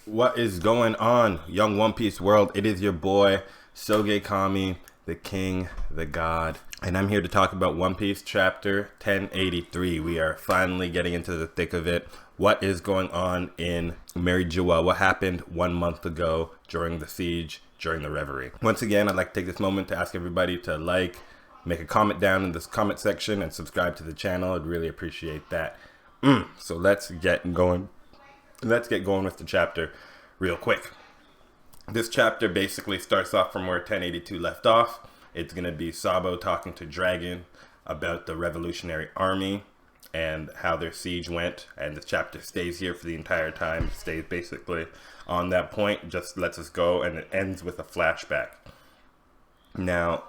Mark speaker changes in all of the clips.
Speaker 1: What is going on, young One Piece world? It is your boy, Soge Kami, the king, the god. And I'm here to talk about One Piece chapter 1083. We are finally getting into the thick of it. What is going on in Marijua? What happened 1 month ago during the siege, during the reverie? Once again, I'd like to take this moment to ask everybody to like, make a comment down in this comment section, and subscribe to the channel. I'd really appreciate that. So let's get going. Let's get going with the chapter real quick. This chapter basically starts off from where 1082 left off. It's going to be Sabo talking to Dragon about the Revolutionary Army and how their siege went. And the chapter stays here for the entire time. It stays basically on that point, just lets us go, and it ends with a flashback. Now,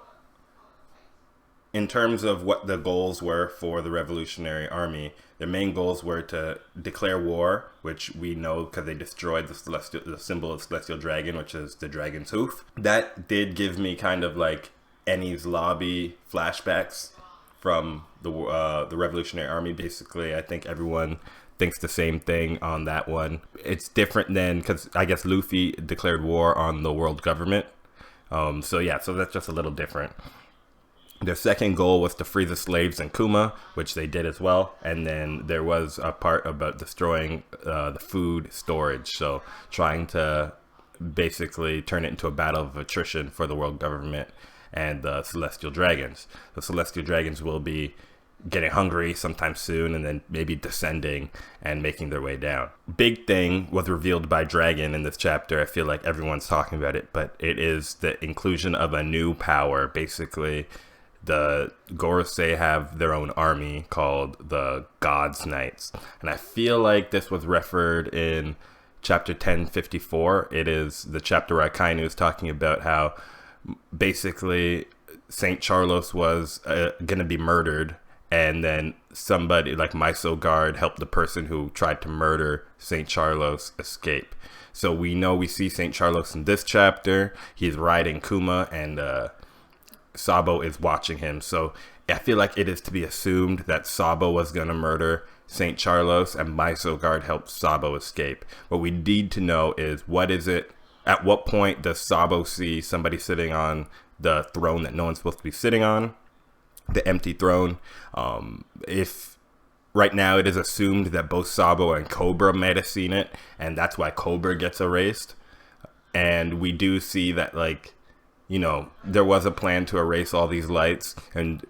Speaker 1: in terms of what the goals were for the Revolutionary Army, their main goals were to declare war, which we know because they destroyed the symbol of Celestial Dragon, which is the dragon's hoof. That did give me kind of like Enies Lobby flashbacks from the Revolutionary Army. Basically, I think everyone thinks the same thing on that one. It's different than, because I guess Luffy declared war on the world government. So that's just a little different. Their second goal was to free the slaves in Kuma, which they did as well. And then there was a part about destroying the food storage. So trying to basically turn it into a battle of attrition for the world government and the Celestial Dragons. The Celestial Dragons will be getting hungry sometime soon, and then maybe descending and making their way down. Big thing was revealed by Dragon in this chapter. I feel like everyone's talking about it, but it is the inclusion of a new power. Basically, the Gorosei have their own army called the God's Knights. And I feel like this was referred in chapter 1054. It is the chapter where Akainu is talking about how basically St. Charlos was going to be murdered. And then somebody like Miso Guard helped the person who tried to murder St. Charlos escape. So we see St. Charlos in this chapter. He's riding Kuma, and Sabo is watching him. So I feel like it is to be assumed that Sabo was going to murder St. Charlos and Miso Guard helped Sabo escape. What we need to know is, at what point does Sabo see somebody sitting on the throne that no one's supposed to be sitting on, the empty throne? If right now it is assumed that both Sabo and Cobra might have seen it, and that's why Cobra gets erased. And we do see that, like, there was a plan to erase all these lights, and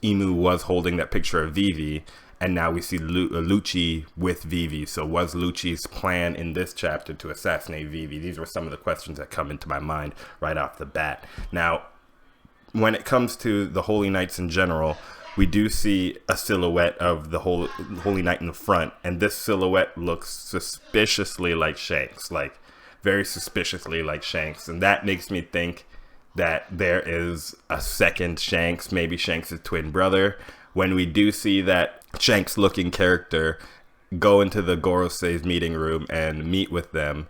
Speaker 1: Imu was holding that picture of Vivi, and now we see Lucci with Vivi. So was Lucci's plan in this chapter to assassinate Vivi? These were some of the questions that come into my mind right off the bat. Now, when it comes to the Holy Knights in general, we do see a silhouette of the Holy Knight in the front, and this silhouette looks suspiciously like Shanks, like very suspiciously like Shanks, and that makes me think that there is a second Shanks, maybe Shanks' twin brother. When we do see that Shanks looking character go into the Gorosei's meeting room and meet with them,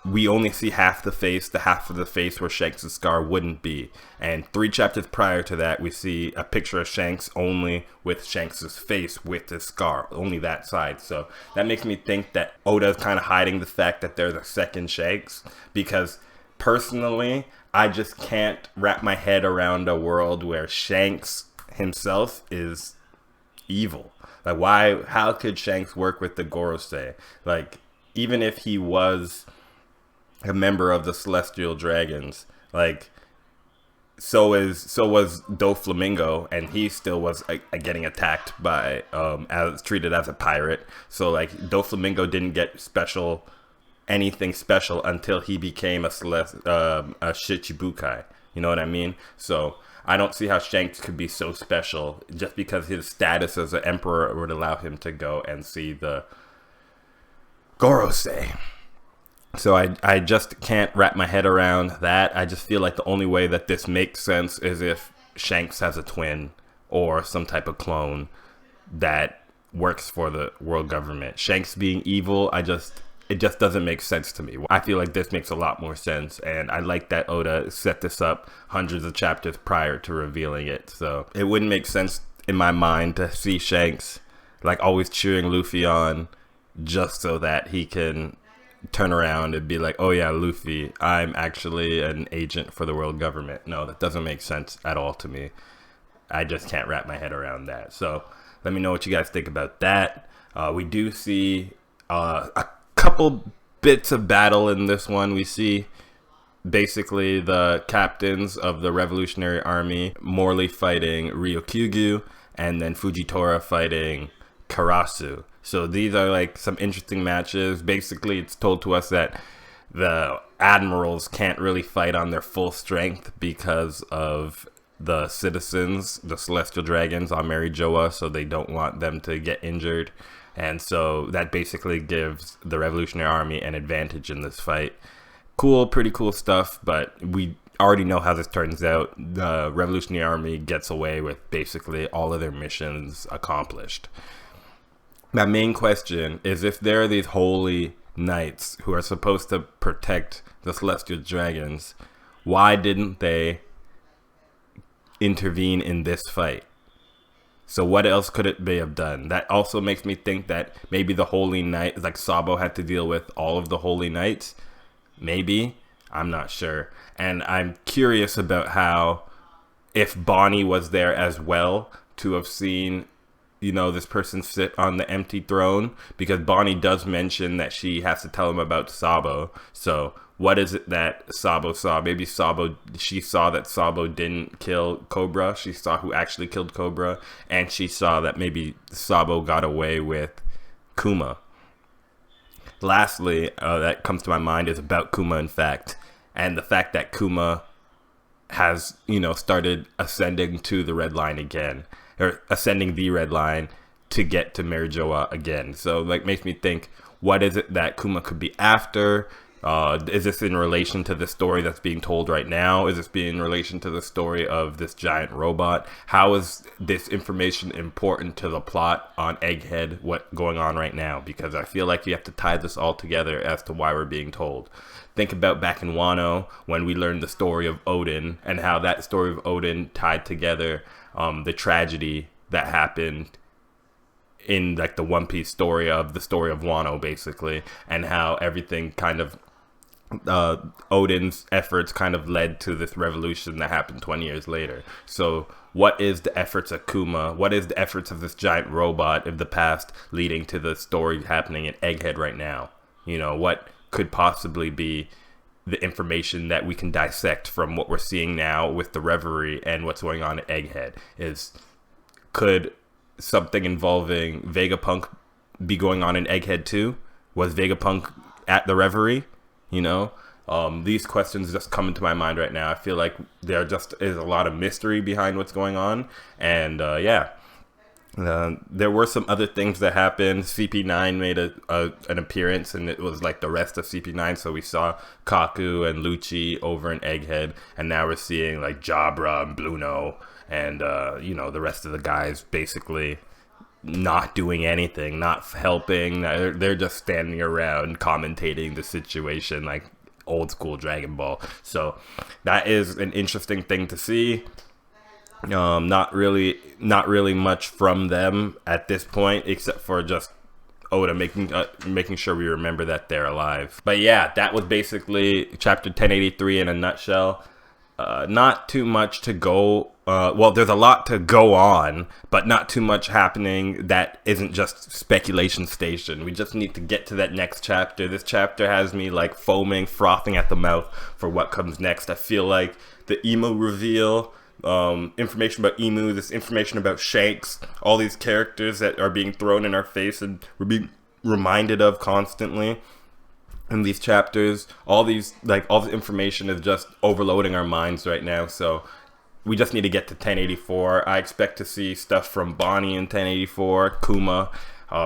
Speaker 1: we only see half the face, the half of the face where Shanks' scar wouldn't be. And 3 chapters prior to that, we see a picture of Shanks only with Shanks' face with his scar, only that side. So that makes me think that Oda's kind of hiding the fact that there's a second Shanks, because personally, I just can't wrap my head around a world where Shanks himself is evil. Like, how could Shanks work with the Gorosei? Like, even if he was a member of the Celestial Dragons, like, so was Doflamingo, and he still was getting attacked by, treated as a pirate. So, like, Doflamingo didn't get anything special until he became a Shichibukai. You know what I mean? So I don't see how Shanks could be so special just because his status as an emperor would allow him to go and see the Gorosei. So I just can't wrap my head around that. I just feel like the only way that this makes sense is if Shanks has a twin or some type of clone that works for the world government. Shanks being evil, it just doesn't make sense to me. I feel like this makes a lot more sense, and I like that Oda set this up hundreds of chapters prior to revealing it. So it wouldn't make sense in my mind to see Shanks like always cheering Luffy on just so that he can turn around and be like, oh yeah, Luffy, I'm actually an agent for the world government. No, that doesn't make sense at all to me. I just can't wrap my head around that. So let me know what you guys think about that. We do see a couple bits of battle in this one. We see basically the captains of the Revolutionary Army, Morley fighting Ryokyugu, and then Fujitora fighting Karasu. So these are like some interesting matches. Basically, it's told to us that the admirals can't really fight on their full strength because of the citizens, the Celestial Dragons on Mary Joa, so they don't want them to get injured. And so that basically gives the Revolutionary Army an advantage in this fight. Cool, pretty cool stuff, but we already know how this turns out. The Revolutionary Army gets away with basically all of their missions accomplished. My main question is, if there are these holy knights who are supposed to protect the Celestial Dragons, why didn't they intervene in this fight? So what else could it be have done? That also makes me think that maybe the Holy Knight, like Sabo had to deal with all of the Holy Knights. Maybe. I'm not sure. And I'm curious about how, if Bonnie was there as well to have seen, you know, this person sit on the empty throne, because Bonnie does mention that she has to tell him about Sabo. So what is it that Sabo saw? Maybe she saw that Sabo didn't kill Cobra. She saw who actually killed Cobra. And she saw that maybe Sabo got away with Kuma. Lastly, that comes to my mind is about Kuma, in fact. And the fact that Kuma has, you know, started ascending to the red line again. Or ascending the red line to get to Mary Joa again. So, like, makes me think, what is it that Kuma could be after? Is this in relation to the story that's being told right now? Is this being in relation to the story of this giant robot? How is this information important to the plot on Egghead, what's going on right now? Because I feel like you have to tie this all together as to why we're being told. Think about back in Wano when we learned the story of Odin, and how that story of Odin tied together the tragedy that happened in like the One Piece story of Wano, basically, and how everything kind of Odin's efforts kind of led to this revolution that happened 20 years later. So what is the efforts of Kuma? What is the efforts of this giant robot of the past leading to the story happening in Egghead right now? You know, what could possibly be the information that we can dissect from what we're seeing now with the Reverie and what's going on at Egghead? Could something involving Vegapunk be going on in Egghead too? Was Vegapunk at the Reverie? You know, these questions just come into my mind right now. I feel like there just is a lot of mystery behind what's going on. And there were some other things that happened. CP9 made an appearance, and it was like the rest of CP9. So we saw Kaku and Lucci over in Egghead, and now we're seeing like Jabra and Bluno and you know, the rest of the guys basically not doing anything, not helping. They're just standing around commentating the situation like old school Dragon Ball. So that is an interesting thing to see. Not really much from them at this point, except for just Oda making sure we remember that they're alive. But yeah, that was basically chapter 1083 in a nutshell. Not too much to go. Well, there's a lot to go on, but not too much happening that isn't just speculation station. We just need to get to that next chapter. This chapter has me like foaming, frothing at the mouth for what comes next. I feel like the Emu reveal, information about Emu, this information about Shanks, all these characters that are being thrown in our face and we're being reminded of constantly in these chapters. All this information is just overloading our minds right now. So we just need to get to 1084. I expect to see stuff from Bonnie in 1084, Kuma,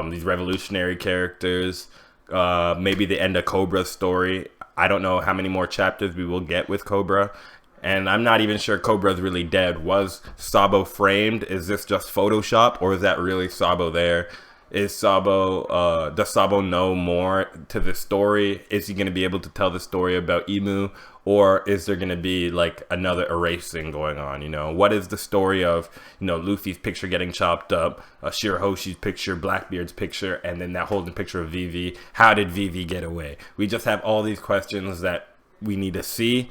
Speaker 1: these revolutionary characters, maybe the end of Cobra's story. I don't know how many more chapters we will get with Cobra. And I'm not even sure Cobra's really dead. Was Sabo framed? Is this just Photoshop? Or is that really Sabo there? Is Sabo, does Sabo know more to the story? Is he going to be able to tell the story about Imu? Or is there going to be like another erasing going on? You know, what is the story of, you know, Luffy's picture getting chopped up, Shirahoshi's picture, Blackbeard's picture, and then that holding picture of Vivi? How did Vivi get away? We just have all these questions that we need to see.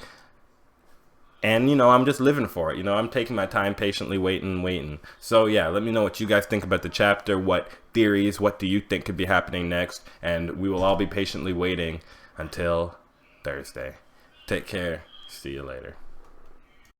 Speaker 1: And, you know, I'm just living for it. You know, I'm taking my time, patiently waiting. So, yeah, let me know what you guys think about the chapter. What theories, what do you think could be happening next? And we will all be patiently waiting until Thursday. Take care. See you later.